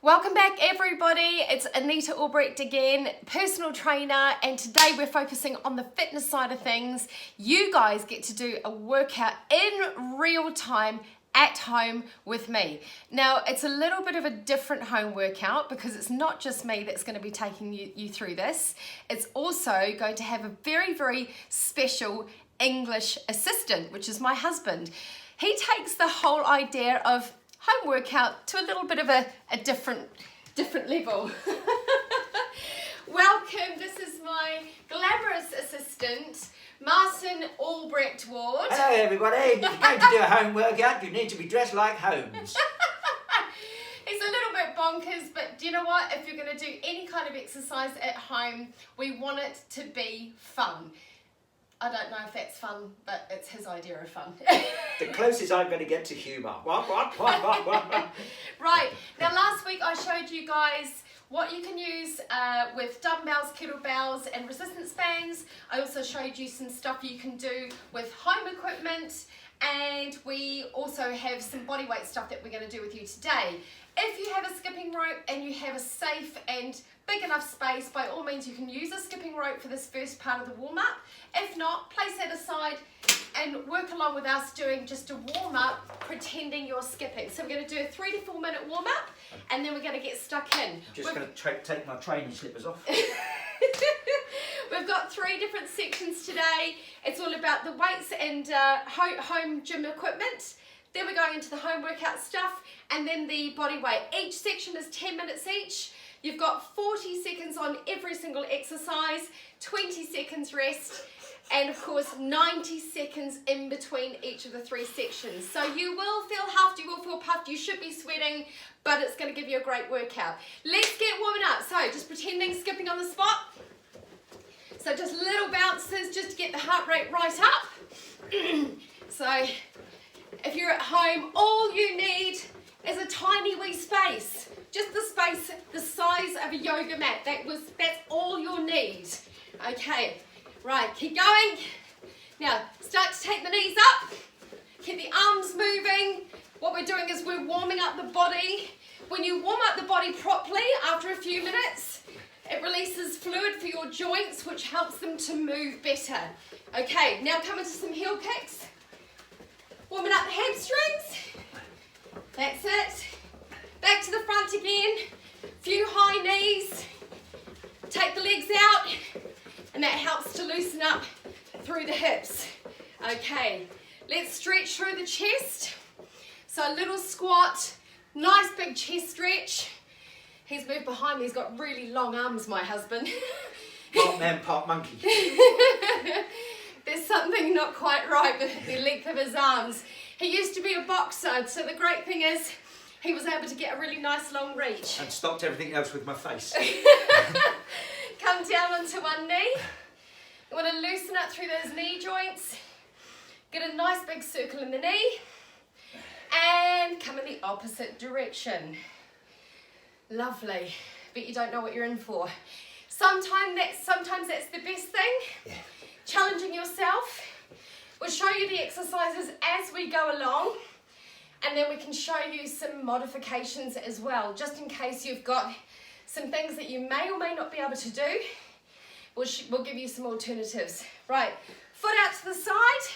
Welcome back everybody, it's Anita Albrecht again, personal trainer, and today we're focusing on the fitness side of things. You guys get to do a workout in real time at home with me. Now it's a little bit of a different home workout because it's not just me that's going to be taking you through this. It's also going to have a very special English assistant, which is my husband. He takes the whole idea of home workout to a little bit of a different level. Welcome, this is my glamorous assistant, Martyn Albrecht Ward. Hello everybody, if you're going to do a home workout, you need to be dressed like Holmes. He's a little bit bonkers, but do you know what? If you're going to do any kind of exercise at home, we want it to be fun. I don't know if that's fun, but it's his idea of fun. The closest I'm going to get to humour. What? Right, now last week I showed you guys what you can use with dumbbells, kettlebells and resistance bands. I also showed you some stuff you can do with home equipment, and we also have some bodyweight stuff that we're going to do with you today. If you have a skipping rope and you have a safe and big enough space, by all means you can use a skipping rope for this first part of the warm-up. If not, place that aside and work along with us doing just a warm-up pretending you're skipping. So we're going to do a 3 to 4 minute warm-up and then we're going to get stuck in. I'm just going to take my training slippers off. We've got 3 different sections today. It's all about the weights and home gym equipment. Then we're going into the home workout stuff and then the body weight. Each section is 10 minutes each. You've got 40 seconds on every single exercise, 20 seconds rest, and of course 90 seconds in between each of the 3 sections. So you will feel huffed, you will feel puffed, you should be sweating, but it's going to give you a great workout. Let's get warming up. So just pretending skipping on the spot. So just little bounces just to get the heart rate right up. So if you're at home, all you need is a tiny wee space. Just the space the size of a yoga mat. That's all you'll need. Okay, right, keep going. Now, start to take the knees up. Keep the arms moving. What we're doing is we're warming up the body. When you warm up the body properly, after a few minutes, it releases fluid for your joints, which helps them to move better. Okay, now come into some heel kicks. Warming up the hamstrings. That's it. Back to the front again. Few high knees. Take the legs out, and that helps to loosen up through the hips. Okay, let's stretch through the chest. So a little squat, nice big chest stretch. He's moved behind me, he's got really long arms, my husband. Part man, part monkey. There's something not quite right with the length of his arms. He used to be a boxer, so the great thing is he was able to get a really nice long reach. And stopped everything else with my face. Come down onto one knee. You want to loosen up through those knee joints. Get a nice big circle in the knee. And come in the opposite direction. Lovely. But you don't know what you're in for. Sometimes that's the best thing. Yeah. Challenging yourself. We'll show you the exercises as we go along. And then we can show you some modifications as well, just in case you've got some things that you may or may not be able to do. We'll give you some alternatives. Right, foot out to the side.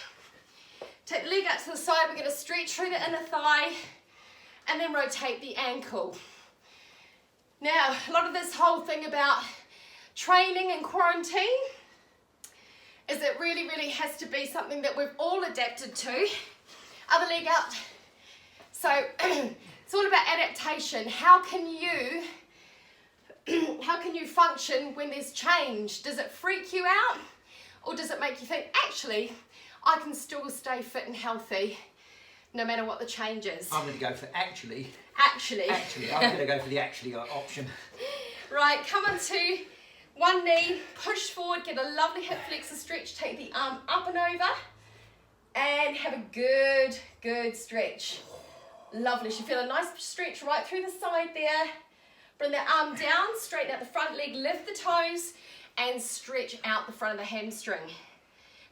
Take the leg out to the side. We're going to stretch through the inner thigh and then rotate the ankle. Now, a lot of this whole thing about training and quarantine is it really has to be something that we've all adapted to. Other leg out. So it's all about adaptation. How can you function when there's change? Does it freak you out? Or does it make you think, actually, I can still stay fit and healthy no matter what the change is? I'm going to go for actually. Actually, I'm going to go for the actually option. Right, come onto one knee, push forward, get a lovely hip flexor stretch, take the arm up and over, and have a good stretch. Lovely, you feel a nice stretch right through the side there. Bring the arm down, straighten out the front leg, lift the toes, and stretch out the front of the hamstring.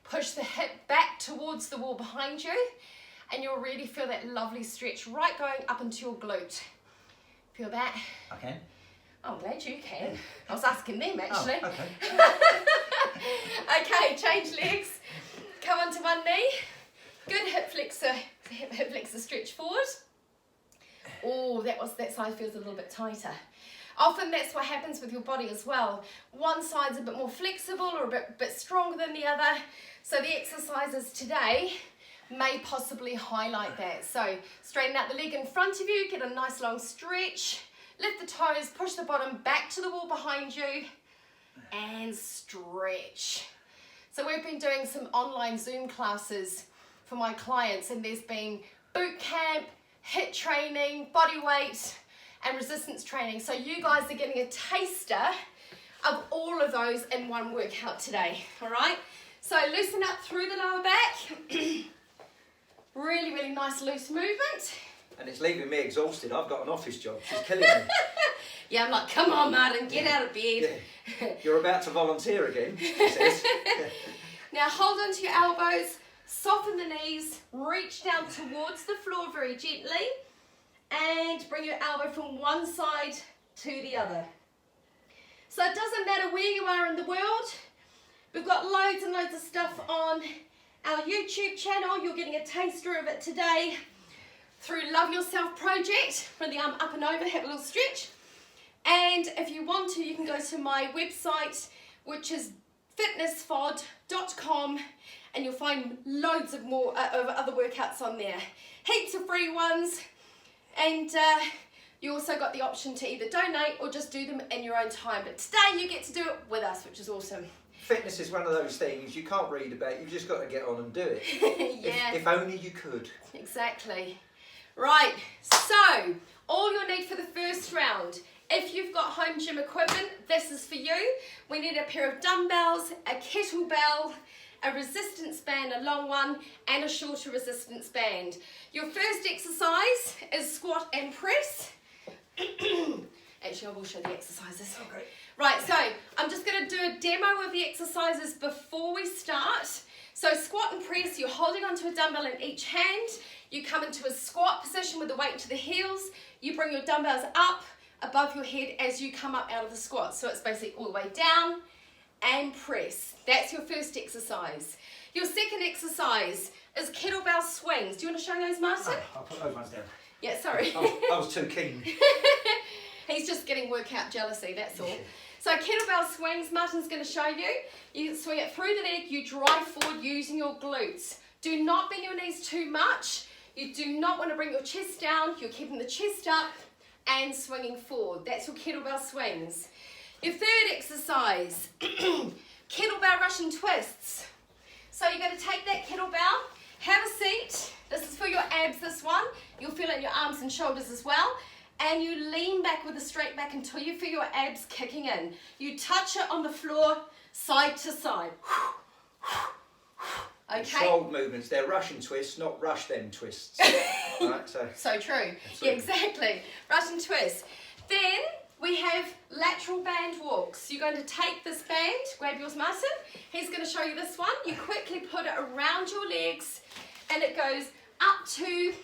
Push the hip back towards the wall behind you, and you'll really feel that lovely stretch right going up into your glute. Feel that? I can. I'm glad you can. I was asking them actually. Oh, okay. Okay, change legs. Come onto one knee. Good hip flexor stretch forward. Oh, that side feels a little bit tighter. Often that's what happens with your body as well. One side's a bit more flexible or a bit stronger than the other. So the exercises today may possibly highlight that. So straighten out the leg in front of you, get a nice long stretch, lift the toes, push the bottom back to the wall behind you, and stretch. So we've been doing some online Zoom classes for my clients, and there's been boot camp, HIIT training, body weight, and resistance training. So you guys are getting a taster of all of those in one workout today, all right? So loosen up through the lower back. Really, really nice loose movement. And it's leaving me exhausted. I've got an office job. She's killing me. Yeah, I'm like, come on, Martyn, get out of bed. Yeah. You're about to volunteer again, she says. Now hold on to your elbows, soften the knees, reach down towards the floor very gently, and bring your elbow from one side to the other. So it doesn't matter where you are in the world. We've got loads and loads of stuff on our YouTube channel. You're getting a taster of it today through Love Yourself Project. From the arm up and over, have a little stretch. And if you want to, you can go to my website, which is fitnessfod.com, and you'll find loads of more of other workouts on there. Heaps of free ones. And you also got the option to either donate or just do them in your own time. But today you get to do it with us, which is awesome. Fitness is one of those things you can't read about. You've just got to get on and do it. Yeah. If only you could. Exactly. Right, so all you'll need for the first round, if you've got home gym equipment, this is for you. We need a pair of dumbbells, a kettlebell, a resistance band, a long one, and a shorter resistance band. Your first exercise is squat and press. Actually, I will show the exercises. Okay. Right, so I'm just going to do a demo of the exercises before we start. So squat and press, you're holding onto a dumbbell in each hand. You come into a squat position with the weight to the heels. You bring your dumbbells up above your head as you come up out of the squat. So it's basically all the way down and press. That's your first exercise. Your second exercise is kettlebell swings. Do you want to show those, Martyn? Oh, I'll put those ones down. Yeah, sorry. I was too keen. He's just getting workout jealousy, that's all. So kettlebell swings, Martyn's going to show you. You swing it through the leg, you drive forward using your glutes. Do not bend your knees too much. You do not want to bring your chest down. You're keeping the chest up and swinging forward. That's your kettlebell swings. Your third exercise, kettlebell Russian twists. So you're going to take that kettlebell, have a seat. This is for your abs, this one. You'll feel it in your arms and shoulders as well. And you lean back with a straight back until you feel your abs kicking in. You touch it on the floor, side to side. Okay. Controlled movements. They're Russian twists, not rush them twists. Right, so true. Yeah, exactly. Russian twists. Then we have lateral band walks. You're going to take this band, grab yours, Martyn. He's going to show you this one. You quickly put it around your legs and it goes up to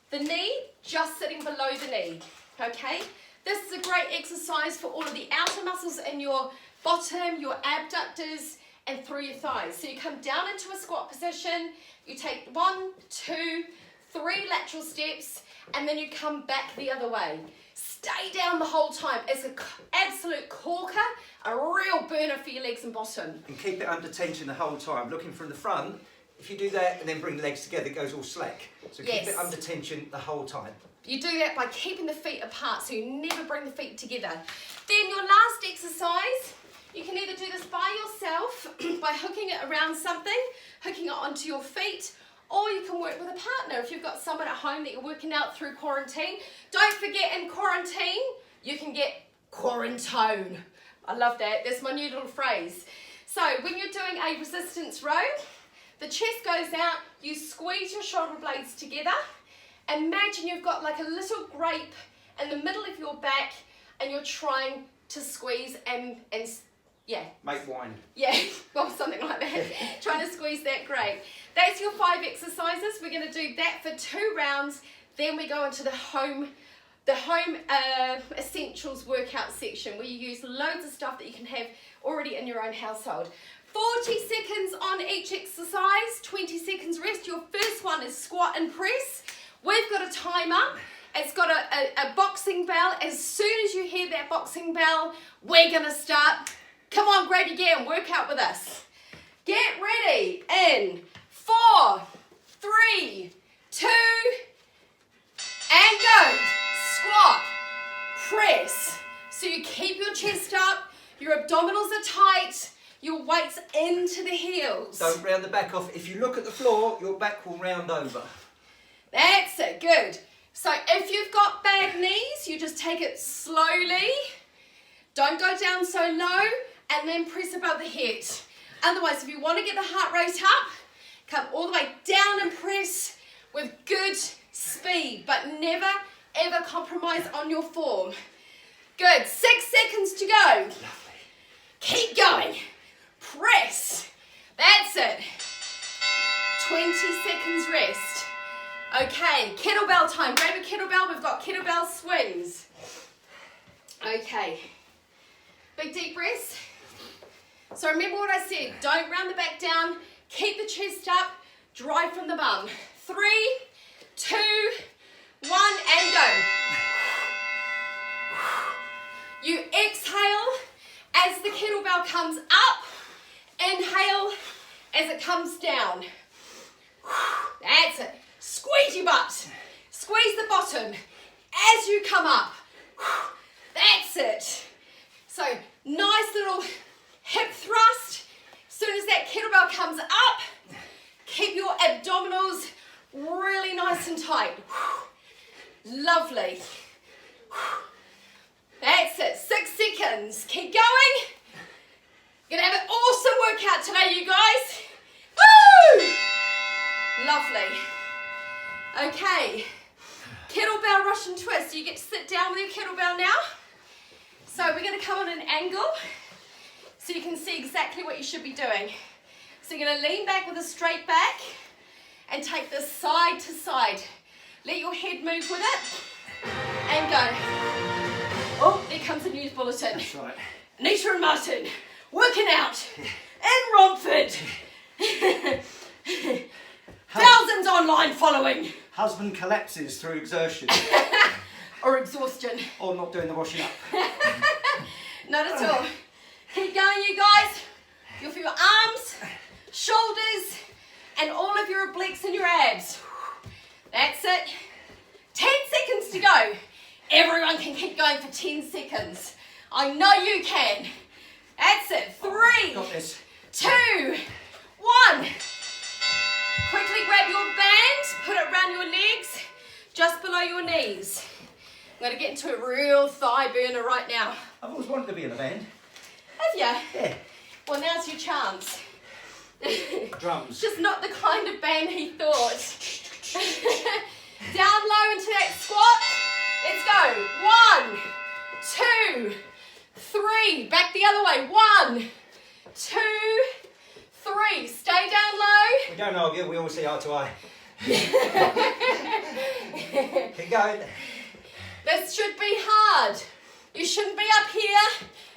the knee, just sitting below the knee. Okay? This is a great exercise for all of the outer muscles in your bottom, your abductors, and through your thighs. So you come down into a squat position, you take 1, 2, 3 lateral steps, and then you come back the other way. Stay down the whole time. It's an absolute corker, a real burner for your legs and bottom. And keep it under tension the whole time. Looking from the front, if you do that and then bring the legs together, it goes all slack. So keep it under tension the whole time. You do that by keeping the feet apart, so you never bring the feet together. Then your last exercise, you can either do this by yourself, by hooking it around something, hooking it onto your feet, or you can work with a partner if you've got someone at home that you're working out through quarantine. Don't forget, in quarantine, you can get quarantone. I love that. That's my new little phrase. So when you're doing a resistance row, the chest goes out, you squeeze your shoulder blades together. Imagine you've got like a little grape in the middle of your back and you're trying to squeeze and yeah. Make wine. Yeah, well, something like that. Trying to squeeze that grape. That's your 5 exercises. We're going to do that for 2 rounds. Then we go into the home the home essentials workout section, where you use loads of stuff that you can have already in your own household. 40 seconds on each exercise, 20 seconds rest. Your first one is squat and press. We've got a timer. It's got a boxing bell. As soon as you hear that boxing bell, we're gonna start. Come on, grab your gear and work out with us. Get ready in 4, 3, 2, and go. Squat, press. So you keep your chest up, your abdominals are tight, your weight's into the heels. Don't round the back off. If you look at the floor, your back will round over. That's it, good. So if you've got bad knees, you just take it slowly. Don't go down so low, and then press above the head. Otherwise, if you want to get the heart rate up, come all the way down and press with good speed, but never ever compromise on your form. Good, 6 seconds to go. Lovely. Keep going. Press. That's it. 20 seconds rest. Okay, kettlebell time. Grab a kettlebell. We've got kettlebell swings. Okay. Big deep breaths. So remember what I said. Don't round the back down. Keep the chest up. Drive from the bum. 3, 2, 1, and go. You exhale as the kettlebell comes up. Inhale as it comes down. That's it. Squeeze your butt. Squeeze the bottom as you come up. That's it. So nice little hip thrust. As soon as that kettlebell comes up, keep your abdominals really nice and tight. Lovely. That's it. 6 seconds. Keep going. You're gonna have an awesome workout today, you guys. Woo! Lovely. Okay. Kettlebell Russian twist. You get to sit down with your kettlebell now. So we're gonna come on an angle so you can see exactly what you should be doing. So you're gonna lean back with a straight back and take this side to side. Let your head move with it and go. Oh, there comes a news bulletin. That's right. Anita and Martyn working out in Romford. Thousands online following. Husband collapses through exertion. Or exhaustion. Or not doing the washing up. Not at all. Keep going, you guys. You'll feel your arms, shoulders, and all of your obliques and your abs. That's it. 10 seconds to go. Everyone can keep going for 10 seconds. I know you can. That's it. 3, Got this. 2, 1. Quickly grab your band, put it around your legs, just below your knees. I'm going to get into a real thigh burner right now. I've always wanted to be in a band. Have you? Yeah. Well, now's your chance. Drums. Just not the kind of band he thought. Down low into that squat. Let's go. 1, 2, 3. Back the other way. 1, 2, 3. Stay down low. We don't argue, we always see eye to eye. Keep going. This should be hard. You shouldn't be up here.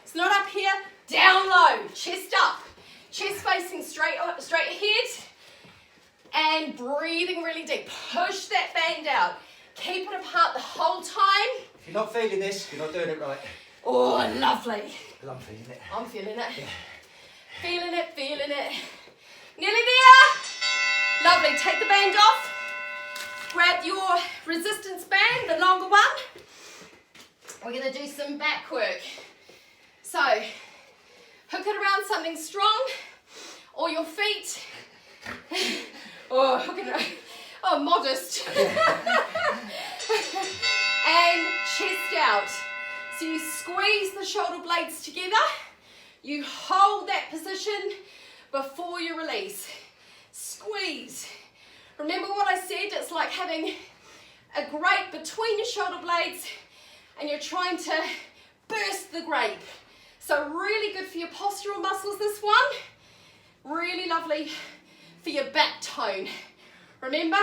It's not up here. Down low. Chest up. Chest facing straight ahead. And breathing really deep. Push that band out. Keep it apart the whole time. If you're not feeling this, you're not doing it right. Oh, lovely. Well, I'm feeling it. I'm feeling it. Yeah. Feeling it, feeling it. Nearly there. Lovely. Take the band off. Grab your resistance band, the longer one. We're going to do some back work. So, hook it around something strong, or your feet. Oh, hook it around. Oh, modest. And chest out. So you squeeze the shoulder blades together. You hold that position before you release. Squeeze. Remember what I said? It's like having a grape between your shoulder blades and you're trying to burst the grape. So really good for your postural muscles, this one. Really lovely for your back tone. Remember,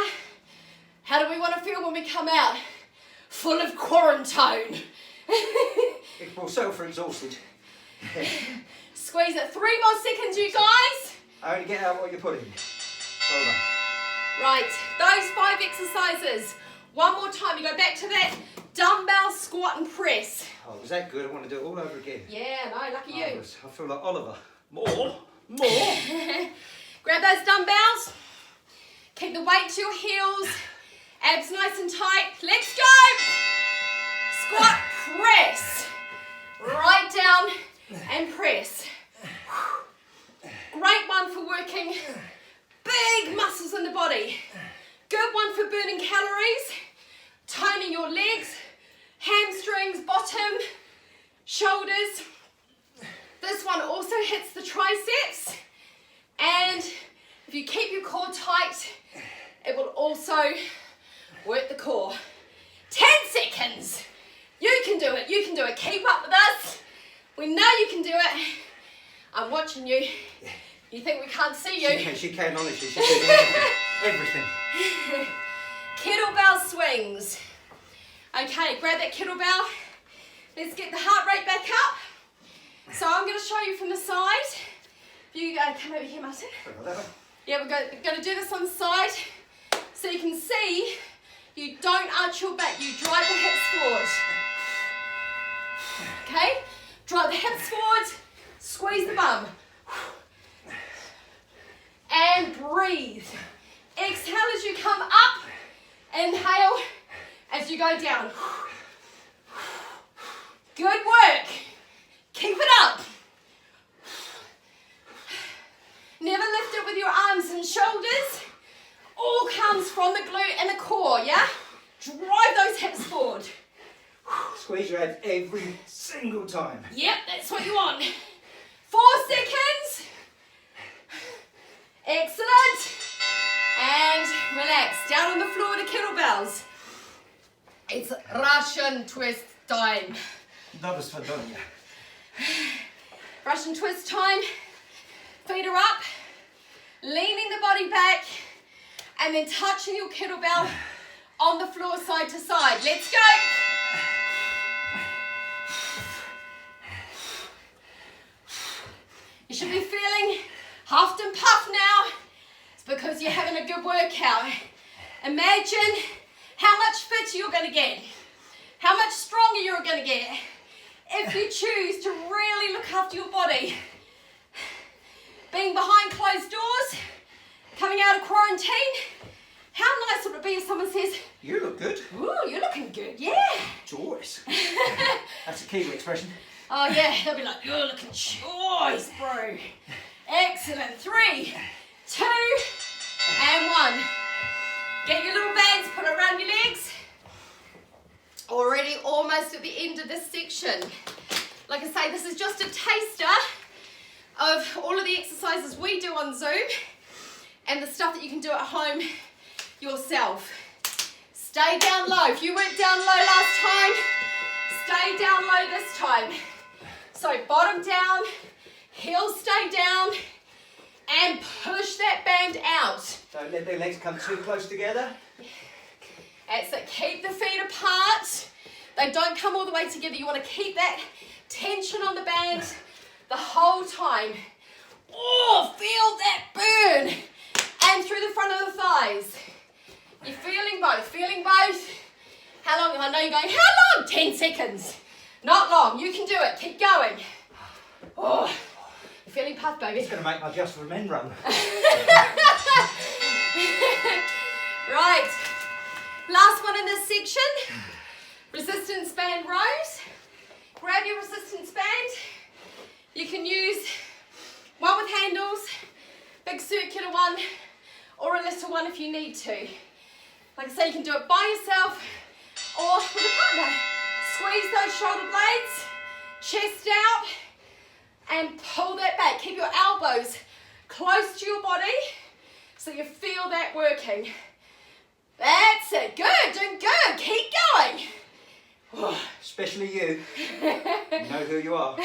how do we want to feel when we come out? full of quarantine. Well, self-exhausted. Squeeze it. 3 more seconds, you guys. Only get out what you're putting. Well done. Right, those 5 exercises. One more time, you go back to that dumbbell squat and press. Oh, was that good? I want to do it all over again. Yeah, no, lucky you. I feel like Oliver. More. Grab those dumbbells. Keep the weight to your heels. Abs nice and tight. Let's go. Squat, press. Right down and press. Great one for working big muscles in the body. Good one for burning calories, toning your legs, hamstrings, bottom, shoulders. This one also hits the triceps, and if you keep your core tight, it will also work the core. 10 seconds. You can do it. You can do it. Keep up with us. We know you can do it. I'm watching you. You think we can't see you? She can, honestly. She can do everything. Kettlebell swings. Okay, grab that kettlebell. Let's get the heart rate back up. So I'm going to show you from the side. If you come over here, Martyn. Yeah, we're going to do this on the side. So you can see, you don't arch your back. You drive the hips forward. Okay? Drive the hips forward. Squeeze the bum. And breathe. Exhale as you come up. Inhale as you go down. Good work. Keep it up. Never lift it with your arms and shoulders. All comes from the glute and the core, yeah? Drive those hips forward. Squeeze your abs every single time. Yep, that's what you want. 4 seconds. Excellent. And relax. Down on the floor with the kettlebells. It's Russian twist time. That was fun, don't you? Russian twist time. Feet are up. Leaning the body back. And then touching your kettlebell on the floor side to side. Let's go. You should be feeling huffed and puffed now. It's because you're having a good workout. Imagine how much fitter you're going to get. How much stronger you're going to get if you choose to really look after your body. Being behind closed doors, coming out of quarantine, how nice would it be if someone says, "You look good." "Ooh, you're looking good, yeah." Choice. That's a Kiwi expression. Oh yeah, they'll be like, "You're looking choice, bro." Excellent. 3, 2, and 1. Get your little bands put around your legs. Already almost at the end of this section. Like I say, this is just a taster of all of the exercises we do on Zoom and the stuff that you can do at home yourself. Stay down low. If you went down low last time, stay down low this time. So bottom down, heels stay down, and push that band out. Don't let the legs come too close together. That's it. Keep the feet apart. They don't come all the way together. You want to keep that tension on the band the whole time. Oh, feel that burn. And through the front of the thighs. You're feeling both. Feeling both. How long? I know you're going, how long? 10 seconds. Not long. You can do it. Keep going. Oh, you're feeling puffed, baby. It's going to make my Just for Men run. Right. Last one in this section. Resistance band rows. Grab your resistance band. You can use one with handles, big circular one, or a little one if you need to. Like I say, you can do it by yourself or with a partner. Squeeze those shoulder blades, chest out, and pull that back. Keep your elbows close to your body so you feel that working. That's it. Good. Doing good. Keep going. Especially you. You know who you are.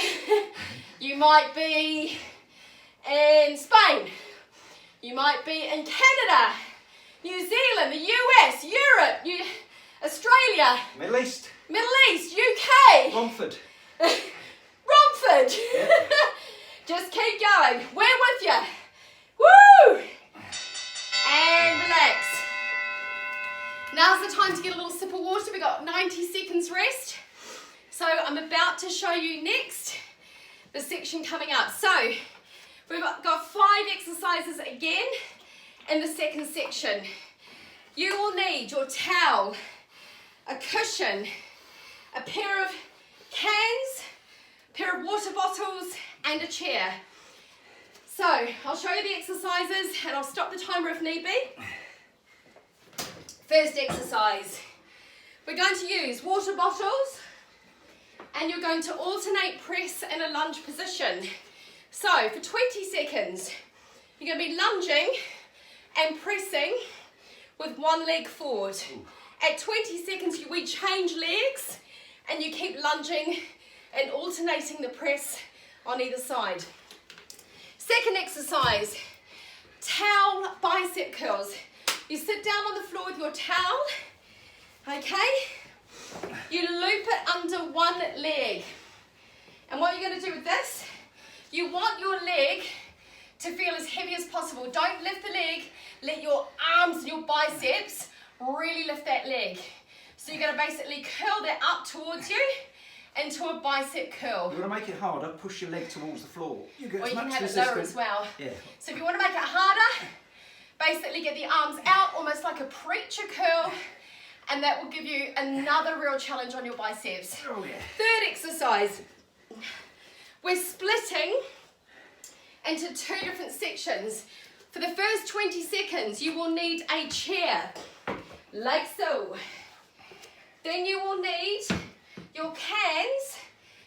You might be in Spain. You might be in Canada, New Zealand, the US, Europe, Australia. Middle East. Middle East. UK. Romford. Romford. Yeah. Just keep going. We're with you. Woo! And relax. Now's the time to get a little sip of water. We've got 90 seconds rest. So I'm about to show you next the section coming up. So we've got 5 exercises again in the second section. You will need your towel, a cushion, a pair of cans, a pair of water bottles, and a chair. So I'll show you the exercises and I'll stop the timer if need be. First exercise, we're going to use water bottles and you're going to alternate press in a lunge position. So for 20 seconds, you're going to be lunging and pressing with one leg forward. At 20 seconds, we change legs and you keep lunging and alternating the press on either side. Second exercise, towel bicep curls. You sit down on the floor with your towel, okay? You loop it under one leg. And what you're going to do with this, you want your leg to feel as heavy as possible. Don't lift the leg, let your arms and your biceps really lift that leg. So you're going to basically curl that up towards you into a bicep curl. You want to make it harder, push your leg towards the floor. You get Or you as can much have it lower as well. Yeah. So if you want to make it harder, basically get the arms out almost like a preacher curl, and that will give you another real challenge on your biceps. Oh yeah. Third exercise, we're splitting into 2 different sections. For the first 20 seconds, you will need a chair, like so. Then you will need your cans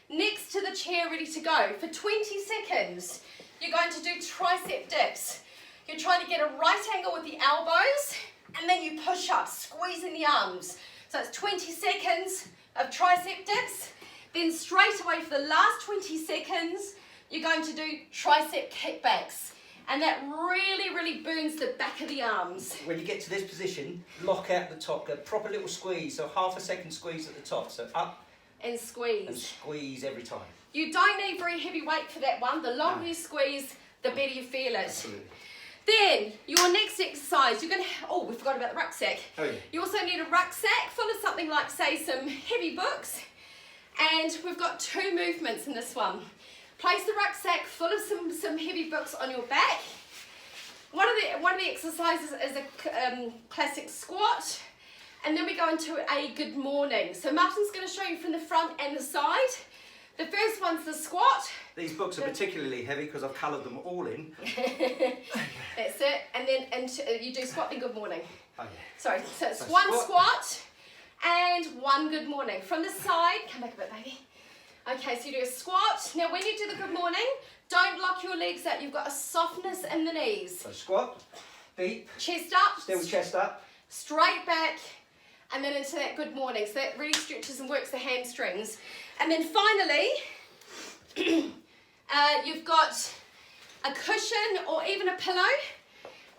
next to the chair ready to go. For 20 seconds, you're going to do tricep dips. You're trying to get a right angle with the elbows, and then you push up, squeezing the arms. So it's 20 seconds of tricep dips. Then straight away for the last 20 seconds, you're going to do tricep kickbacks. And that really, really burns the back of the arms. When you get to this position, lock out the top, get a proper little squeeze, so half a second squeeze at the top. So up and squeeze. and squeeze every time. You don't need very heavy weight for that one. The longer you squeeze, the better you feel it. Absolutely. Then, your next exercise, you're going to, oh, we forgot about the rucksack. Oh yeah. You also need a rucksack full of something like, say, some heavy books. And we've got 2 movements in this one. Place the rucksack full of some heavy books on your back. One of the exercises is a classic squat. And then we go into a good morning. So Martyn's going to show you from the front and the side. The first one's the squat. These books are particularly heavy because I've coloured them all in. That's it. And then you do squat and good morning. Oh yeah. Sorry, so it's So one squat and one good morning. From the side, come back a bit, baby. Okay, so you do a squat. Now when you do the good morning, don't lock your legs out. You've got a softness in the knees. So squat, deep, Chest up. still chest up. Straight back, and then into that good morning. So that really stretches and works the hamstrings. And then finally, you've got a cushion or even a pillow.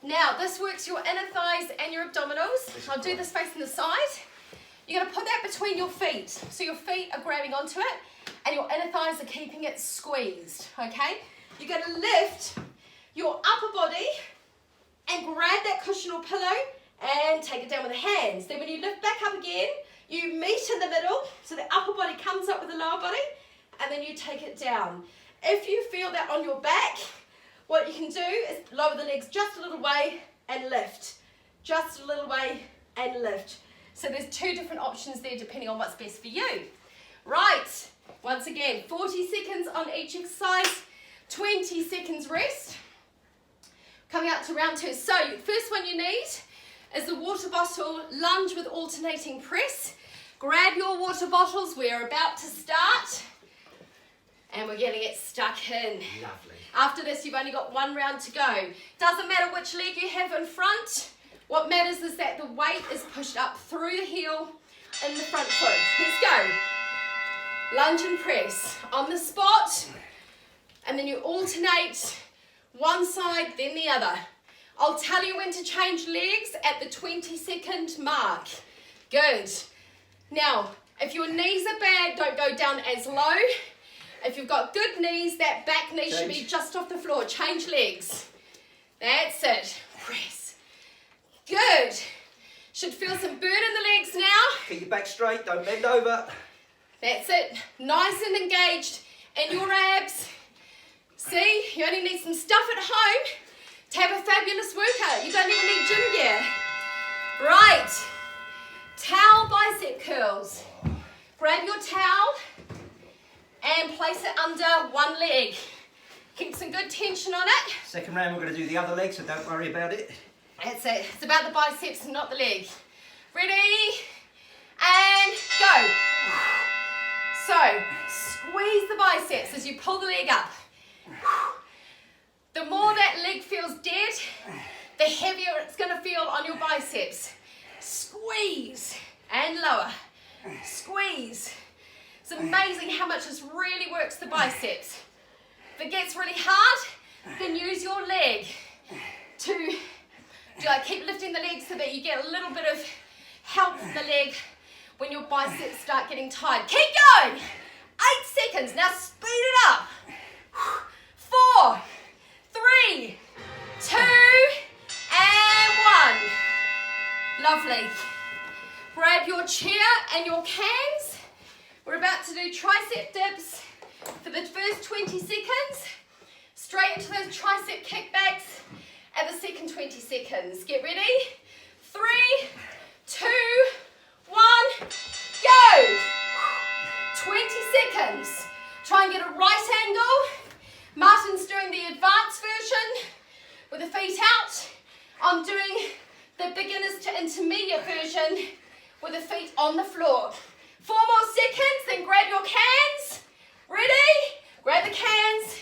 Now this works your inner thighs and your abdominals. I'll do this facing the side. You're going to put that between your feet. So your feet are grabbing onto it and your inner thighs are keeping it squeezed, okay? You're going to lift your upper body and grab that cushion or pillow and take it down with the hands. Then when you lift back up again, you meet in the middle, so the upper body comes up with the lower body, and then you take it down. If you feel that on your back, what you can do is lower the legs just a little way and lift. Just a little way and lift. So there's 2 different options there depending on what's best for you. Right, once again, 40 seconds on each exercise, 20 seconds rest. Coming out to round 2. So first one you need is the water bottle lunge with alternating press. Grab your water bottles, we're about to start. And we're getting it stuck in. Lovely. After this, you've only got 1 round to go. Doesn't matter which leg you have in front. What matters is that the weight is pushed up through the heel in the front foot. Let's go. Lunge and press on the spot. And then you alternate one side, then the other. I'll tell you when to change legs at the 20-second mark. Good. Now, if your knees are bad, don't go down as low. If you've got good knees, that back knee should be just off the floor. Change legs. That's it. Press. Good. Should feel some burn in the legs now. Keep your back straight, don't bend over. That's it. Nice and engaged in your abs. See, you only need some stuff at home to have a fabulous workout. You don't even need gym gear. Right. Towel bicep curls. Grab your towel and place it under one leg. Keep some good tension on it. Second round we're going to do the other leg, so don't worry about it. That's it. It's about the biceps and not the leg. Ready? And go. So, squeeze the biceps as you pull the leg up. The more that leg feels dead, the heavier it's going to feel on your biceps. Squeeze and lower. Squeeze. It's amazing how much this really works the biceps. If it gets really hard, then use your leg to keep lifting the leg so that you get a little bit of help from the leg when your biceps start getting tired. Keep going. 8 seconds. Now speed it up. 4, 3, 2, and 1. Lovely. Grab your chair and your cans. We're about to do tricep dips for the first 20 seconds. Straight into those tricep kickbacks at the second 20 seconds. Get ready. 3, 2, 1, go. 20 seconds. Try and get a right angle. Martyn's doing the advanced version with the feet out. I'm doing the beginners to intermediate version with the feet on the floor. 4 more seconds, then grab your cans. Ready? Grab the cans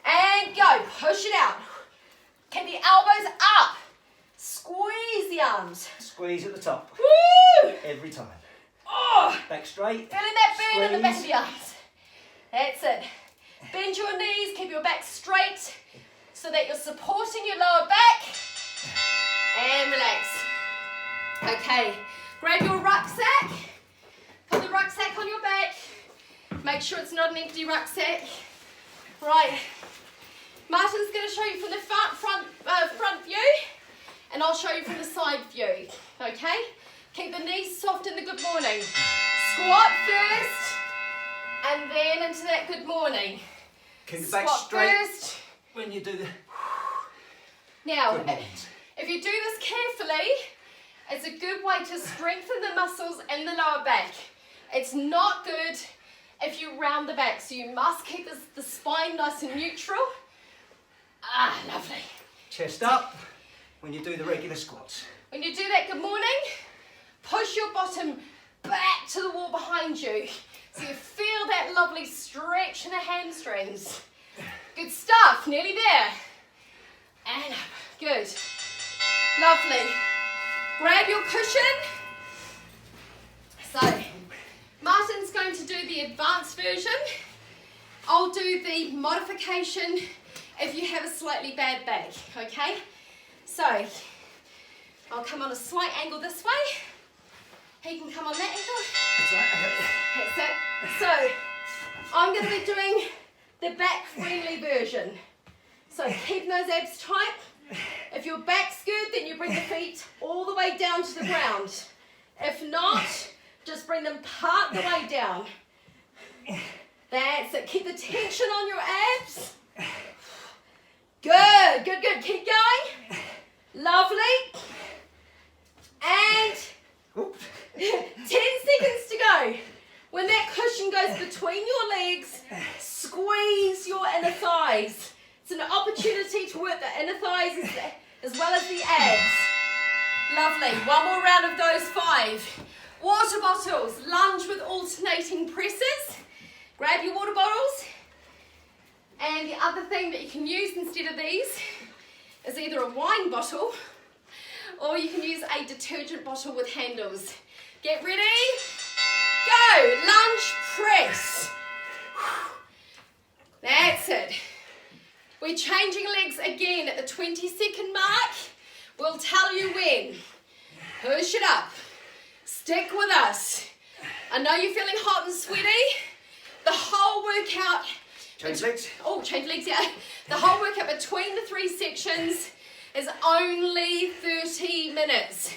and go. Push it out. Keep the elbows up. Squeeze the arms. Squeeze at the top. Woo! Every time. Oh! Back straight. Feeling that burn in the back of Squeeze. the arms. That's it. Bend your knees, keep your back straight so that you're supporting your lower back. And relax. Okay, grab your rucksack. Put the rucksack on your back. Make sure it's not an empty rucksack. Right. Martyn's going to show you from the front view, and I'll show you from the side view. Okay? Keep the knees soft in the good morning. Squat first, and then into that good morning. Keep the back Squat straight first. when you do the Now, good mornings. if you do this carefully, it's a good way to strengthen the muscles in the lower back. It's not good if you round the back, so you must keep the spine nice and neutral. Ah, lovely. Chest up when you do the regular squats. When you do that good morning, push your bottom back to the wall behind you, so you feel that lovely stretch in the hamstrings. Good stuff, nearly there. And up, good. Lovely. Grab your cushion. So, Martyn's going to do the advanced version. I'll do the modification if you have a slightly bad back, okay? So, I'll come on a slight angle this way. He can come on that angle. That's right, okay. That's it. So, I'm going to be doing the back-friendly version. So, keep those abs tight. If your back's good, then you bring the feet all the way down to the ground. If not, just bring them part the way down. That's it. Keep the tension on your abs. Good, good, good. Keep going. Lovely. And 10 seconds to go. When that cushion goes between your legs, squeeze your inner thighs. It's an opportunity to work the inner thighs as well as the abs. Lovely. One more round of those 5. Water bottles. Lunge with alternating presses. Grab your water bottles. And the other thing that you can use instead of these is either a wine bottle or you can use a detergent bottle with handles. Get ready. Go. Lunge press. That's it. We're changing legs again at the 20-second mark. We'll tell you when. Push it up. Stick with us. I know you're feeling hot and sweaty. The whole workout. Change legs. Oh, change legs, yeah. The whole workout between the 3 sections is only 30 minutes.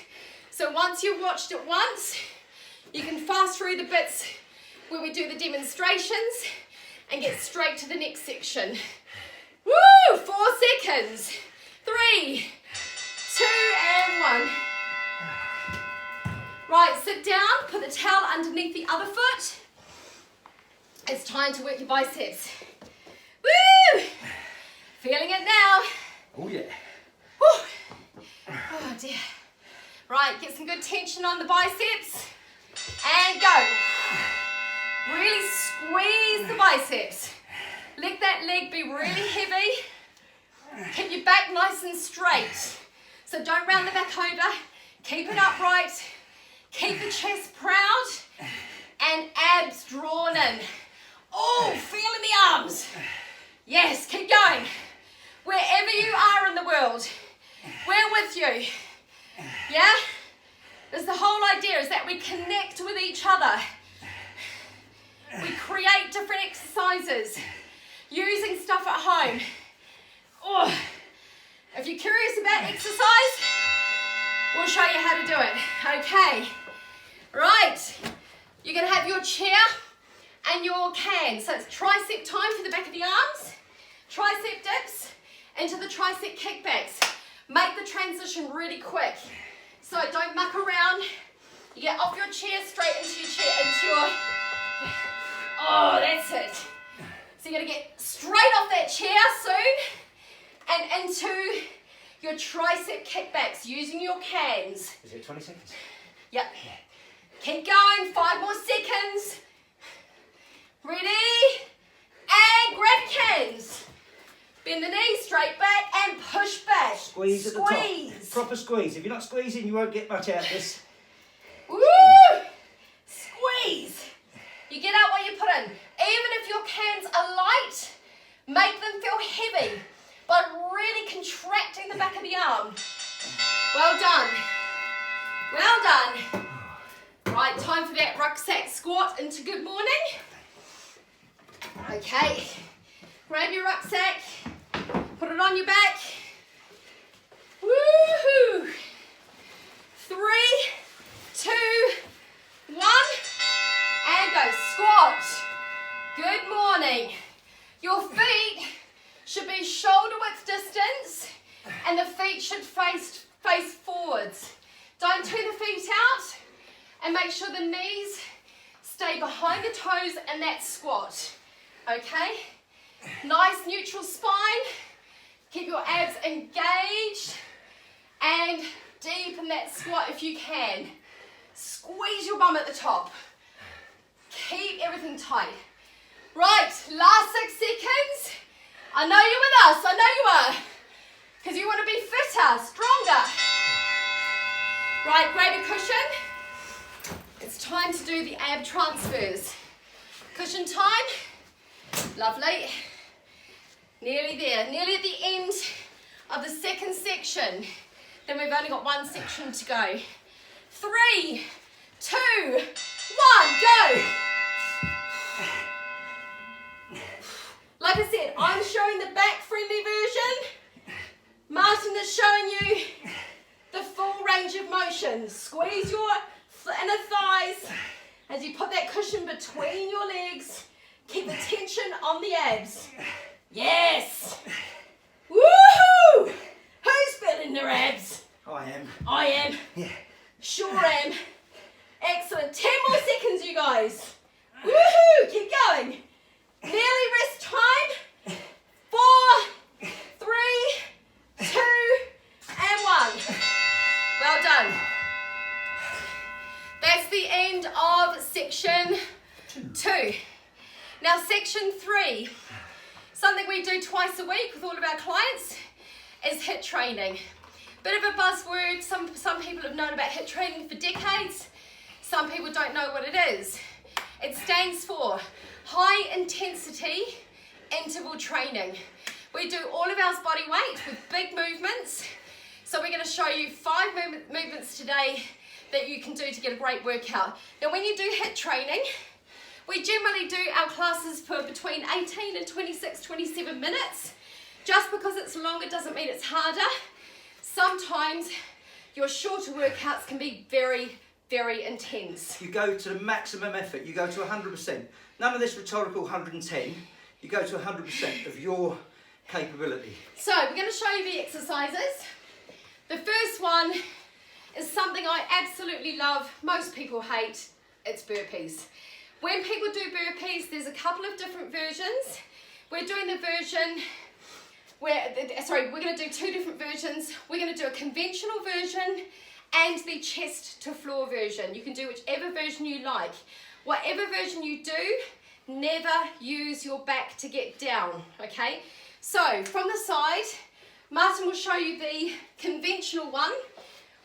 So once you've watched it once, you can fast through the bits where we do the demonstrations and get straight to the next section. Woo! 4 seconds. 3, 2, and 1. Right, sit down, put the towel underneath the other foot. It's time to work your biceps. Woo! Feeling it now. Oh yeah. Woo. Oh dear. Right, get some good tension on the biceps. And go. Really squeeze the biceps. Let that leg be really heavy. Keep your back nice and straight. So don't round the back over. Keep it upright. Keep the chest proud. And abs drawn in. Oh, feeling the arms. Yes, keep going. Wherever you are in the world, we're with you. Yeah? That's the whole idea, is that we connect with each other. We create different exercises using stuff at home. Oh, if you're curious about exercise, we'll show you how to do it. Okay. Right. You're going to have your chair and your can. So it's tricep time for the back of the arms. Tricep dips into the tricep kickbacks. Make the transition really quick. So don't muck around. You get off your chair, straight into your chair, into your... Oh, that's it. So you're going to get straight off that chair soon and into your tricep kickbacks using your cans. Is it 20 seconds? Yep. Keep going, 5 more seconds. Ready? And grab cans. Bend the knees straight back and push back. Squeeze at the top. Proper squeeze. If you're not squeezing, you won't get much out of this. Woo! Squeeze. You get out what you put in. Even if your cans are light, make them feel heavy, but really contracting the back of the arm. Well done. Well done. Right, time for that rucksack squat into good morning. Okay. Grab your rucksack. Put it on your back. Woohoo! 3, 2, 1. And go. Squat. Good morning. Your feet should be shoulder width distance and the feet should face forwards. Don't turn the feet out and make sure the knees stay behind the toes in that squat. Okay? Nice neutral spine. Keep your abs engaged and deep in that squat if you can. Squeeze your bum at the top. Keep everything tight. Right, last 6 seconds. I know you're with us, I know you are. Because you want to be fitter, stronger. Right, grab your cushion. It's time to do the ab transfers. Cushion time. Lovely. Nearly there, nearly at the end of the second section. Then we've only got 1 section to go. 3, 2, 1, go! Like I said, I'm showing the back-friendly version. Martyn is showing you the full range of motion. Squeeze your inner thighs as you put that cushion between your legs. Keep the tension on the abs. Yes! Woohoo! Who's feeling their abs? I am. I am. Yeah. Sure am. Excellent. 10 more seconds, you guys. Woohoo! Keep going. Nearly rest time. 4, 3, 2, and 1. Well done. That's the end of section 2. Now section 3, something we do twice a week with all of our clients is HIIT training. Bit of a buzzword. Some people have known about HIIT training for decades. Some people don't know what it is. It stands for high intensity interval training. We do all of ours body weight with big movements. So we're going to show you 5 movements today that you can do to get a great workout. Now when you do HIIT training, we generally do our classes for between 18 and 26, 27 minutes. Just because it's longer doesn't mean it's harder. Sometimes your shorter workouts can be very, very intense. You go to the maximum effort, you go to 100%. None of this rhetorical 110, you go to 100% of your capability. So we're going to show you the exercises. The first one is something I absolutely love, most people hate, it's burpees. When people do burpees, there's a couple of different versions. We're doing the version where, we're going to do two different versions. We're going to do a conventional version and the chest to floor version. You can do whichever version you like. Whatever version you do, never use your back to get down, okay? So from the side, Martyn will show you the conventional one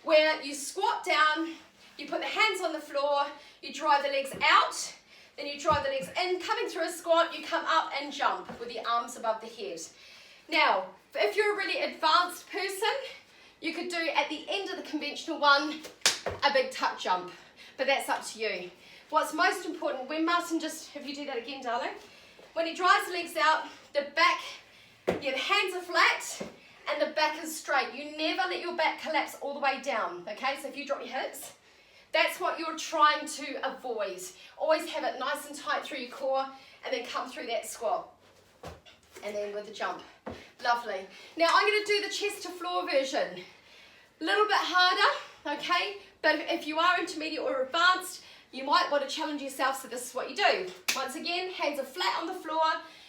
where you squat down, you put the hands on the floor, you drive the legs out, then you drive the legs in, coming through a squat, you come up and jump with the arms above the head. Now, if you're a really advanced person, you could do at the end of the conventional one, a big tuck jump, but that's up to you. What's most important, when Martyn if you do that again, darling, when he drives the legs out, the back, the hands are flat and the back is straight. You never let your back collapse all the way down, okay? So if you drop your hips, that's what you're trying to avoid. Always have it nice and tight through your core and then come through that squat. And then with the jump. Lovely. Now I'm going to do the chest to floor version. A little bit harder, okay? But if you are intermediate or advanced, you might want to challenge yourself, so this is what you do. Once again, hands are flat on the floor,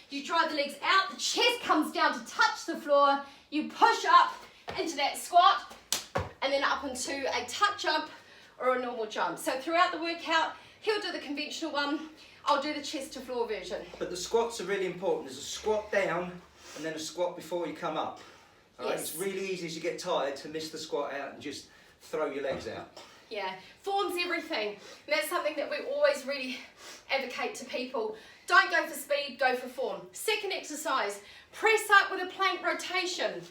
you drive the legs out, the chest comes down to touch the floor, you push up into that squat, and then up into a tuck jump or a normal jump. So throughout the workout, he'll do the conventional one, I'll do the chest to floor version. But the squats are really important. There's a squat down and then a squat before you come up. All right? It's really easy as you get tired to miss the squat out and just throw your legs out. Yeah, form's everything. And that's something that we always really advocate to people. Don't go for speed, go for form. Second exercise, press up with a plank rotation.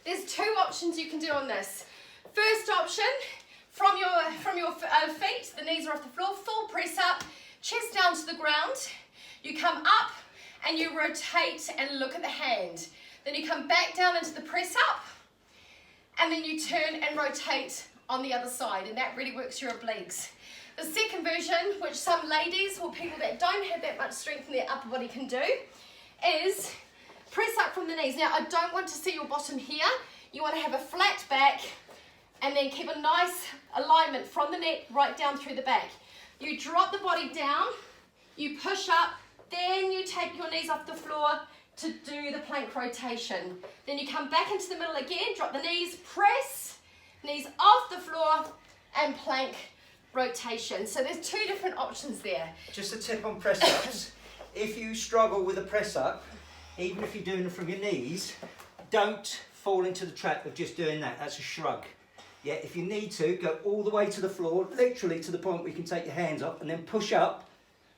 There's two options you can do on this. First option, from your feet, the knees are off the floor, full press up, chest down to the ground. You come up and you rotate and look at the hand. Then you come back down into the press up and then you turn and rotate on the other side, and that really works your obliques. The second version, which some ladies or people that don't have that much strength in their upper body can do, is press up from the knees. Now, I don't want to see your bottom here. You want to have a flat back and then keep a nice alignment from the neck right down through the back. You drop the body down, you push up, then you take your knees off the floor to do the plank rotation. Then you come back into the middle again, drop the knees, press, knees off the floor, and plank rotation. So there's two different options there. Just a tip on press ups. If you struggle with a press up, even if you're doing it from your knees, don't fall into the trap of just doing that. That's a shrug. Yeah, if you need to, go all the way to the floor, literally to the point where you can take your hands up and then push up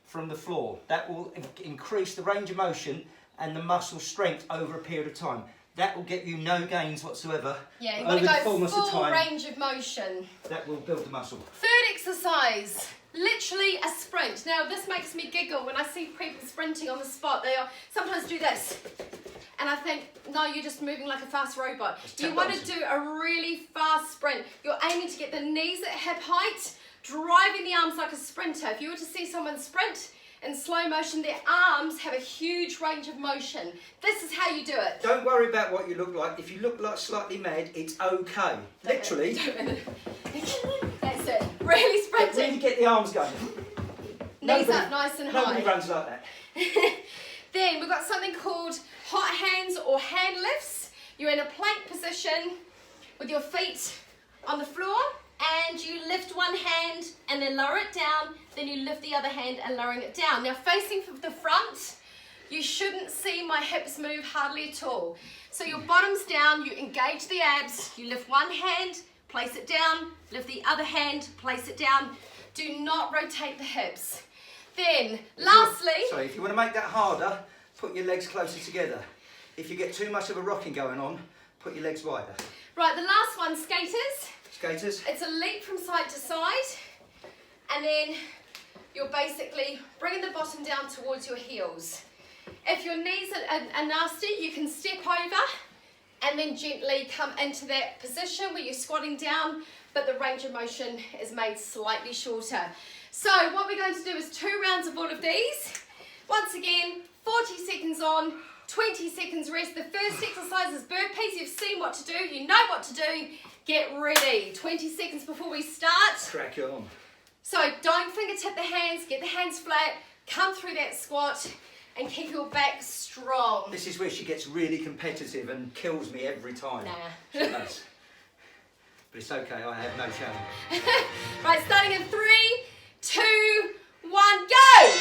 from the floor. That will increase the range of motion and the muscle strength over a period of time. That will get you no gains whatsoever. Yeah, you want to go full range of motion. That will build the muscle. Third exercise, literally a sprint. Now this makes me giggle when I see people sprinting on the spot. They sometimes do this. And I think, no, you're just moving like a fast robot. You want to do a really fast sprint. You're aiming to get the knees at hip height, driving the arms like a sprinter. If you were to see someone sprint in slow motion, their arms have a huge range of motion. This is how you do it. Don't worry about what you look like. If you look like slightly mad, it's okay. Literally. That's it. Really sprinting. But really get the arms going. Knees up nice and high. Nobody runs like that. Then we've got something called hot hands or hand lifts. You're in a plank position with your feet on the floor, and you lift one hand and then lower it down, then you lift the other hand and lowering it down. Now facing from the front, you shouldn't see my hips move hardly at all. So your bottom's down, you engage the abs, you lift one hand, place it down, lift the other hand, place it down. Do not rotate the hips. Then, lastly... Sorry, if you want to make that harder, put your legs closer together. If you get too much of a rocking going on, put your legs wider. Right, the last one, skaters. Skaters. It's a leap from side to side, and then you're basically bringing the bottom down towards your heels. If your knees are nasty, you can step over and then gently come into that position where you're squatting down, but the range of motion is made slightly shorter. So what we're going to do is 2 rounds of all of these. Once again, 40 seconds on, 20 seconds rest. The first exercise is burpees. You've seen what to do, you know what to do. Get ready. 20 seconds before we start. Crack on. So don't fingertip the hands, get the hands flat, come through that squat and keep your back strong. This is where she gets really competitive and kills me every time. Nah. She does. But it's okay, I have no shame. Right, starting in 3, 2, 1, go!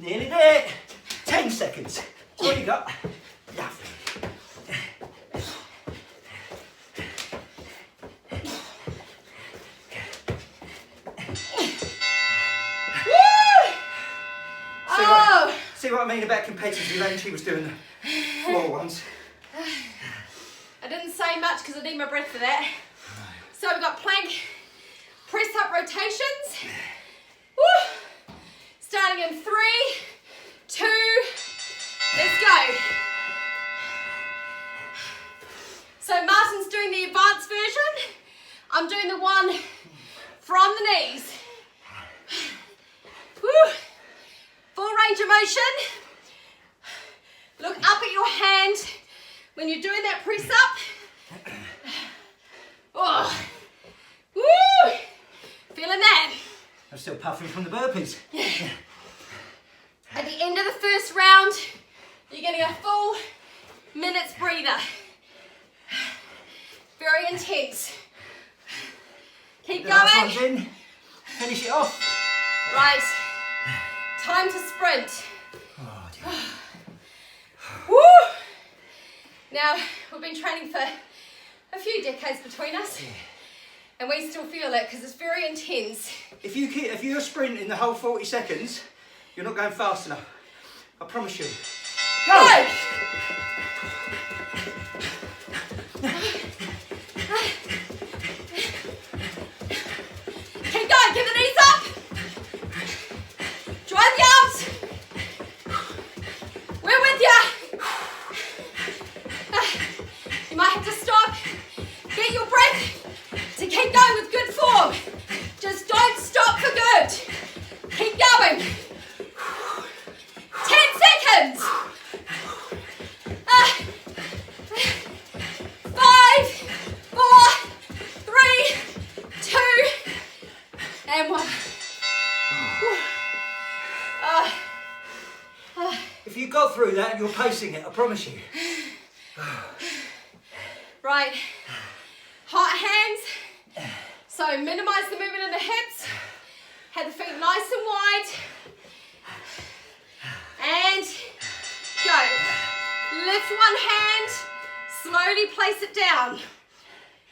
Nearly there. 10 seconds. What do you got? Lovely. See what I mean about competitive when she was doing the floor ones? I didn't say much because I need my breath for that. So we've got plank press up rotations. Woo! Starting in 3, 2, let's go. So Martyn's doing the advanced version. I'm doing the one from the knees. Woo! Full range of motion. Look up at your hand when you're doing that press up. Oh. Woo! Feeling that? I'm still puffing from the burpees. At the end of the first round, you're getting a full minute's breather. Very intense. Keep The last one's going. in. Finish it off. Right. Time to sprint. Oh, dear. Woo! Now, we've been training for a few decades between us, and we still feel it because it's very intense. If you're sprinting the whole 40 seconds, you're not going fast enough. I promise you. Go! Keep going, give the knees up. Drive the arms. We're with you. You might have to stop. Get your breath to keep going with good form. Just don't stop for good. Keep going. 10 seconds. 5, 4, 3, 2, and 1. If you got through that, you're pacing it, I promise you. Right. Hot hands. So minimize the movement in the hips. Have the feet nice and wide. And go. Lift one hand. Slowly place it down.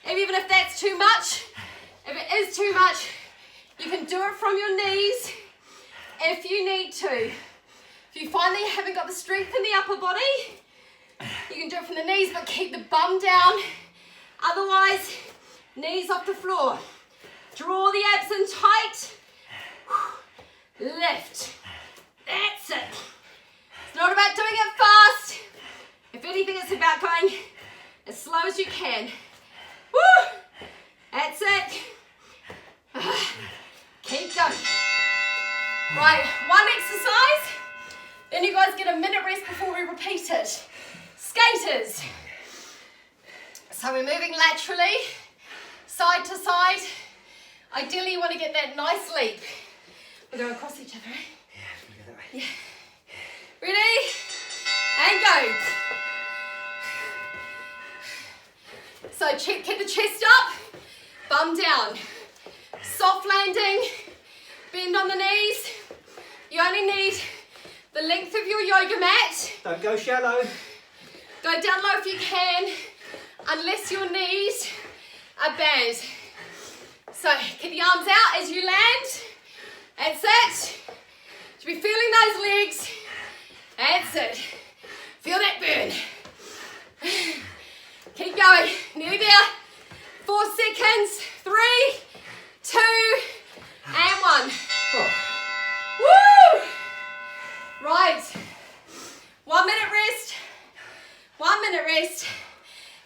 Even if that's too much, if it is too much, you can do it from your knees if you need to. If you find that you haven't got the strength in the upper body, you can do it from the knees, but keep the bum down. Otherwise, knees off the floor. Draw the abs in tight. Lift. That's it. It's not about doing it fast. If anything, it's about going as slow as you can. Woo! That's it. Keep going. Right, one exercise. Then you guys get a minute rest before we repeat it. Skaters. So we're moving laterally, side to side. Ideally, you want to get that nice leap. We're going across each other, right? Yeah, I'm gonna go that way. Yeah. Ready? And go. So keep the chest up, bum down. Soft landing, bend on the knees. You only need the length of your yoga mat. Don't go shallow. Go down low if you can, unless your knees are bad. So keep the arms out as you land. That's it. Should be feeling those legs. That's it. Feel that burn. Keep going. Nearly there. 4 seconds. 3, 2, and 1. Oh. Woo! Right. 1 minute rest. 1 minute rest.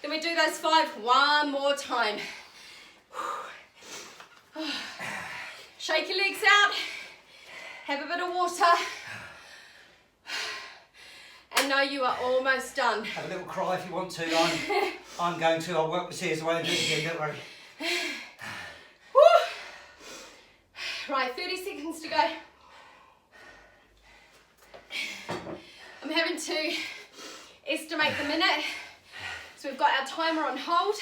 Then we do those 5 one more time. Shake your legs out. Have a bit of water. And know you are almost done. Have a little cry if you want to. I'm going to. I'll work my tears away and do it again, don't worry. Right, 30 seconds to go. I'm having to estimate the minute. So we've got our timer on hold.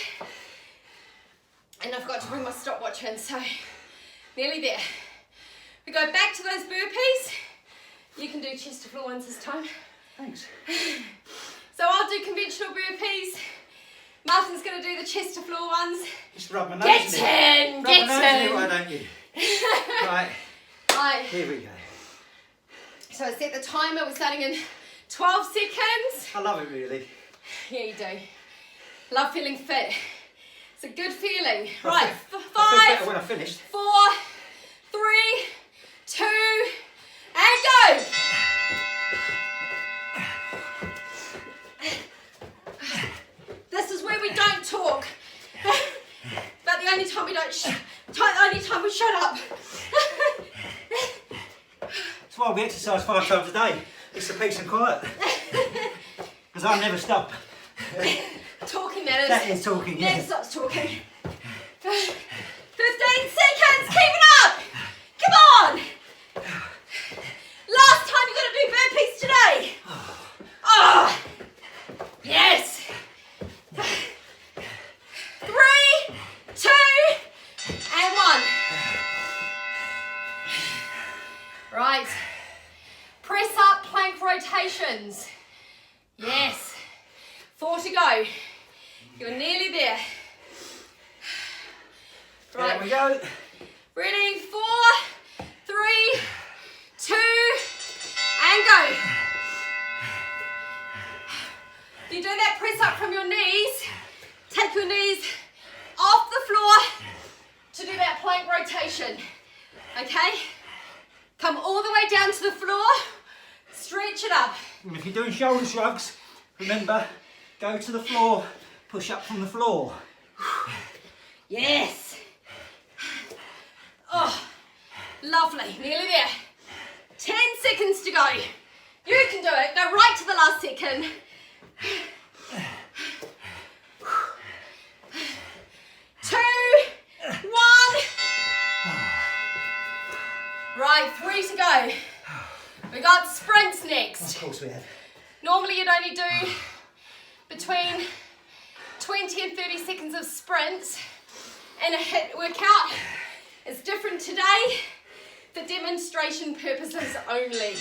And I've got to bring my stopwatch in, so nearly there. We go back to those burpees. You can do chest to floor ones this time. Thanks. So I'll do conventional burpees. Martyn's going to do the chest to floor ones. Just rub my nose Get in, rub get my nose in. in. Why don't you? Right. Right. Here we go. So I set the timer. We're starting in 12 seconds. I love it really. Yeah, you do. Love feeling fit. It's a good feeling. I Right, feel better when I 5, finished. 4, 3, 2, and go. This is where we don't talk. But the only time we don't, the only time we shut up. That's why we exercise 5 times a day. It's the peace and quiet. Because I never stop. Talking, that is. That is talking, Never yeah. stops talking. 15 seconds, keep it up. Come on. Last time you're going to do burpees today. Oh, yes. 3, 2, and 1. Right. Press up plank rotations. Yes. 4 to go. You're nearly there. Right. There we go. Ready? 4, 3, 2, and go. You do that press up from your knees. Take your knees off the floor to do that plank rotation. Okay? Come all the way down to the floor. Stretch it up. And if you're doing shoulder shrugs, remember, go to the floor, push up from the floor. Yes. Oh, lovely. Nearly there. 10 seconds to go. You can do it. Go right to the last second. 2, 1. Right, 3 to go. We got sprints next. Of course we have. Normally you'd only do between 20 and 30 seconds of sprints in a HIIT workout. It's different today for demonstration purposes only.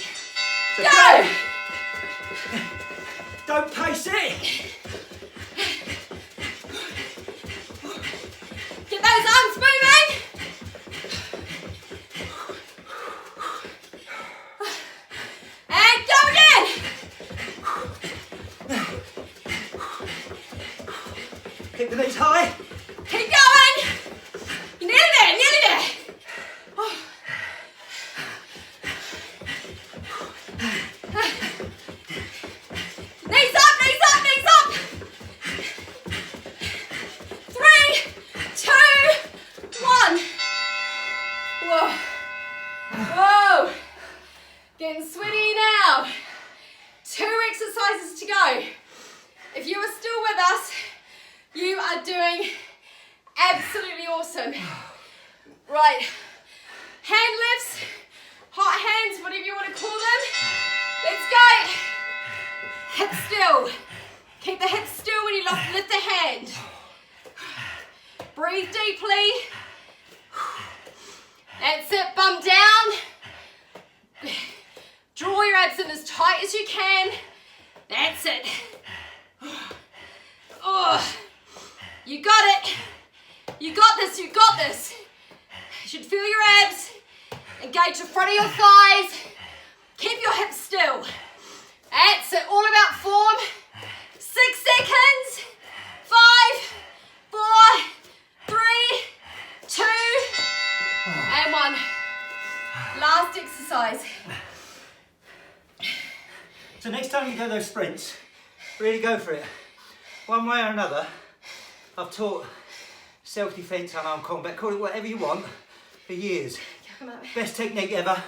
So Go! Don't pace it! Get those arms moving! And go again! Keep the knees high. Keep going! You're nearly there, nearly there! Oh. Knees up, knees up, knees up! 3, 2, 1. Whoa. Whoa. Getting sweaty now. 2 exercises to go. If you are still with us, you are doing absolutely awesome. Right. Hand lifts, hot hands, whatever you want to call them. Let's go. Hips still. Keep the hips still when you lift the hand. Breathe deeply. That's it, bum down. Draw your abs in as tight as you can. That's it. Oh, you got it. You got this, you got this. You should feel your abs. Engage the front of your thighs. Keep your hips still. That's it, all about form. 6 seconds. 5, 4, 3, 2, and 1. Last exercise. So next time you do those sprints, really go for it. One way or another, I've taught self-defense, unarmed combat, call it whatever you want, for years. Best technique ever,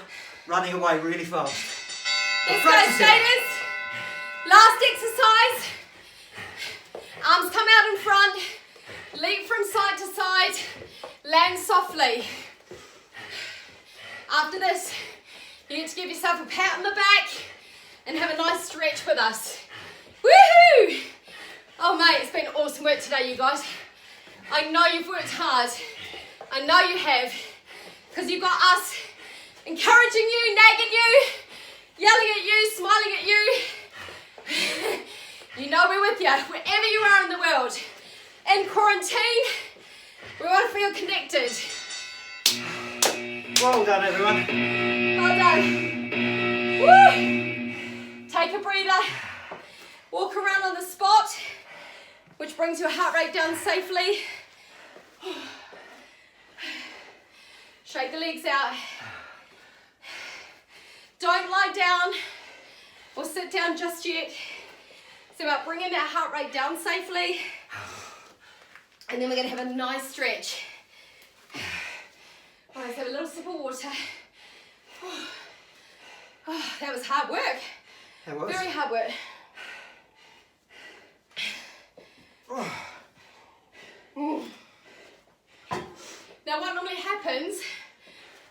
running away really fast. Let's go, skaters. Last exercise. Arms come out in front. Leap from side to side. Land softly. After this, you get to give yourself a pat on the back and have a nice stretch with us. Woohoo! Oh mate, it's been awesome work today, you guys. I know you've worked hard. I know you have. Because you've got us encouraging you, nagging you, yelling at you, smiling at you. You know we're with you, wherever you are in the world. In quarantine, we want to feel connected. Well done, everyone. Well done. Woo! Take a breather. Walk around on the spot, which brings your heart rate down safely. Shake the legs out. Don't lie down or sit down just yet. It's about bringing that heart rate down safely. And then we're going to have a nice stretch. All right, let's have a little sip of water. Oh, that was hard work. That was. Very hard work. Mm. Now what normally happens,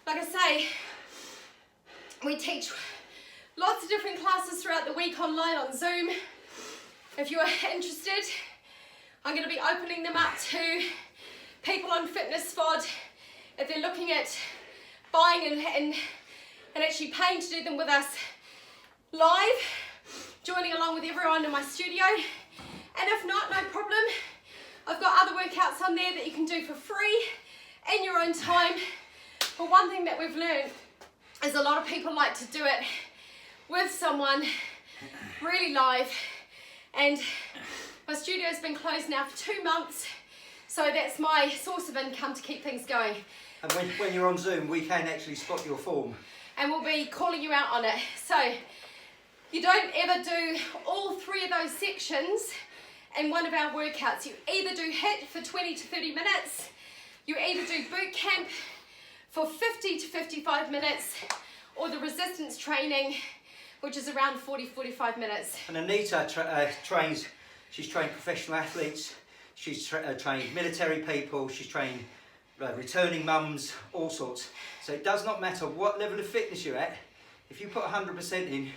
like I say, we teach lots of different classes throughout the week online on Zoom. If you are interested, I'm going to be opening them up to people on Fitness Fod if they're looking at buying and actually paying to do them with us live, joining along with everyone in my studio. And if not, no problem. I've got other workouts on there that you can do for free in your own time. But one thing that we've learned is a lot of people like to do it with someone really live. And my studio's been closed now for 2 months. So that's my source of income to keep things going. And when you're on Zoom, we can actually spot your form. And we'll be calling you out on it. So you don't ever do all 3 of those sections in one of our workouts. You either do HIIT for 20 to 30 minutes, you either do boot camp for 50 to 55 minutes, or the resistance training, which is around 40-45 minutes. And Anita she's trained professional athletes, she's trained military people, she's trained returning mums, all sorts. So it does not matter what level of fitness you're at, if you put 100% in,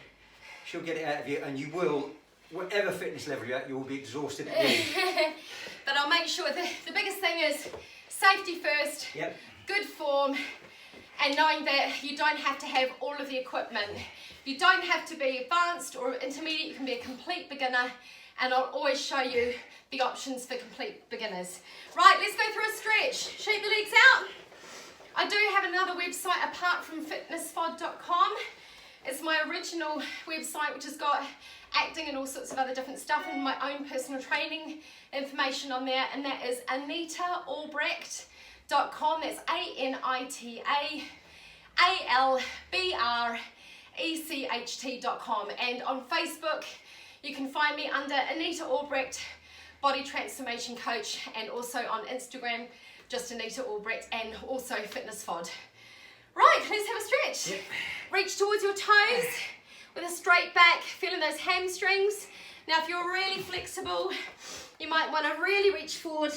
she'll get it out of you, and you will, whatever fitness level you're at, you will be exhausted at the end. But I'll make sure the biggest thing is safety first, Yep. good form, and knowing that you don't have to have all of the equipment. You don't have to be advanced or intermediate, you can be a complete beginner, and I'll always show you the options for complete beginners. Right, let's go through a stretch. Shake the legs out. I do have another website apart from fitnessfod.com. It's my original website, which has got acting and all sorts of other different stuff, and my own personal training information on there, and that is AnitaAlbrecht.com. That's AnitaAlbrecht.com. And on Facebook, you can find me under Anita Albrecht Body Transformation Coach, and also on Instagram, just Anita Albrecht, and also Fitness Fod. Right, let's have a stretch. Yep. Reach towards your toes with a straight back, feeling those hamstrings. Now, if you're really flexible, you might want to really reach forward,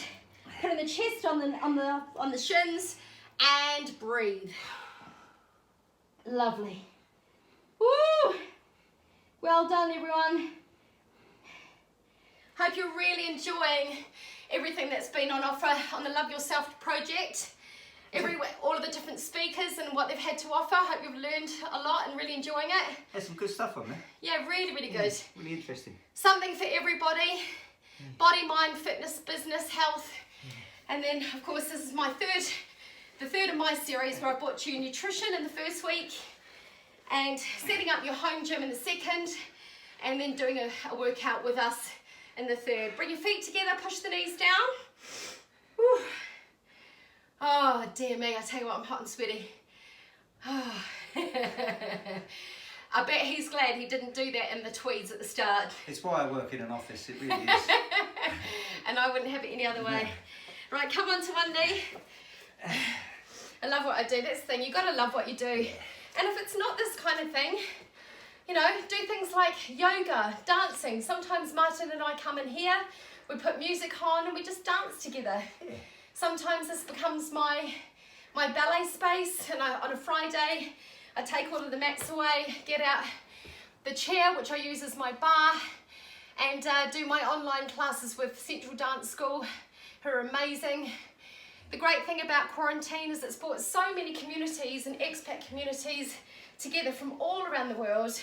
putting the chest on the shins, and breathe. Lovely. Woo! Well done, everyone. Hope you're really enjoying everything that's been on offer on the Love Yourself project. all of the different speakers and what they've had to offer. Hope you've learned a lot and really enjoying it. There's some good stuff on there. Yeah, really, really good. Really interesting. Something for everybody. Body, mind, fitness, business, health. And then, of course, this is the third of my series where I brought you nutrition in the first week and setting up your home gym in the second, and then doing a workout with us in the third. Bring your feet together, push the knees down. Whew. Oh, dear me, I tell you what, I'm hot and sweaty. Oh. I bet he's glad he didn't do that in the tweeds at the start. It's why I work in an office, it really is. And I wouldn't have it any other way. Right, come on to one knee. I love what I do. That's the thing, you've got to love what you do. And if it's not this kind of thing, you know, do things like yoga, dancing. Sometimes Martyn and I come in here, we put music on and we just dance together. Yeah. Sometimes this becomes my ballet space, and on a Friday I take all of the mats away, get out the chair which I use as my bar, and do my online classes with Central Dance School, who are amazing. The great thing about quarantine is it's brought so many communities and expat communities together from all around the world,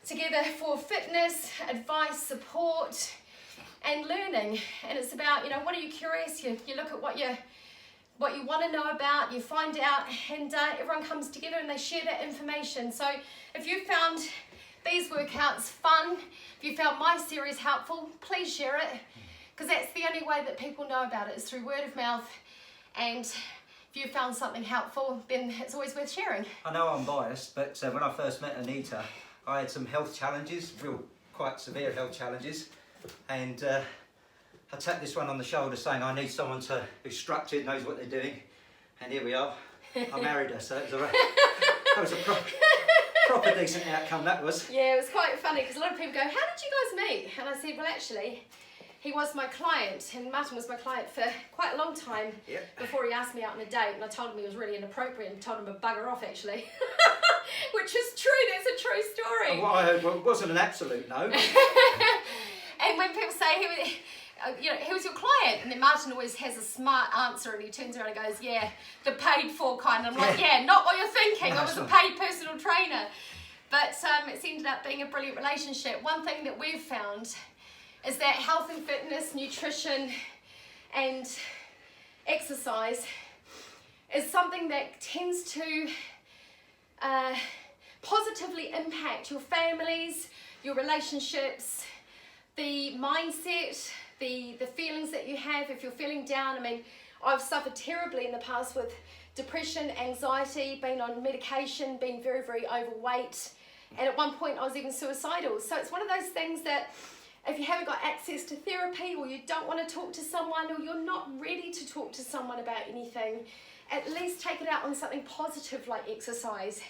together for fitness, advice, support and learning. And it's about, you know, what are you curious? You look at what you want to know about, you find out, and everyone comes together and they share that information. So if you found these workouts fun, if you found my series helpful, please share it, because that's the only way that people know about it, is through word of mouth. And if you found something helpful, then it's always worth sharing. I know I'm biased, but when I first met Anita, I had some health challenges, quite severe health challenges, and I tapped this one on the shoulder saying I need someone who's structured, knows what they're doing, and here we are. I married her, so it was that was a proper decent outcome, that was. Yeah, it was quite funny because a lot of people go, how did you guys meet? And I said, well, actually, he was my client, and Martyn was my client for quite a long time before he asked me out on a date, and I told him he was really inappropriate and told him to bugger off, actually. Which is true, that's a true story. And what I heard, well, it wasn't an absolute no. And when people say, you know, who was your client? And then Martyn always has a smart answer, and he turns around and goes, yeah, the paid for kind. And I'm like, yeah, not what you're thinking. No, I was a paid personal trainer. But it's ended up being a brilliant relationship. One thing that we've found is that health and fitness, nutrition and exercise is something that tends to positively impact your families, your relationships, the mindset, the feelings that you have if you're feeling down. I mean, I've suffered terribly in the past with depression, anxiety, been on medication, been very, very overweight, and at one point I was even suicidal. So it's one of those things that if you haven't got access to therapy, or you don't want to talk to someone, or you're not ready to talk to someone about anything, at least take it out on something positive like exercise,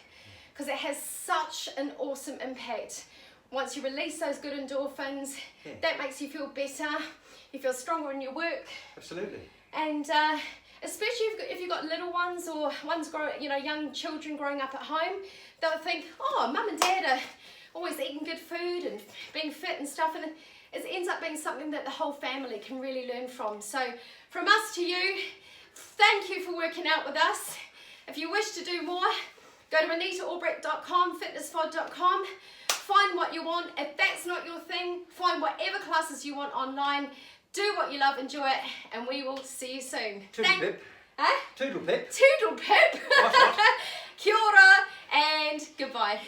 because it has such an awesome impact. Once you release those good endorphins, that makes you feel better, you feel stronger in your work. Absolutely. And especially if you've got little ones, or ones young children growing up at home, they'll think, oh, mum and dad are always eating good food and being fit and stuff, and it ends up being something that the whole family can really learn from. So from us to you, thank you for working out with us. If you wish to do more, go to AnitaAlbrecht.com, fitnessfod.com, find what you want. If that's not your thing, find whatever classes you want online, do what you love, enjoy it, and we will see you soon. Toodle pip. Huh? Toodle pip. Toodle pip. What? Kia ora and goodbye.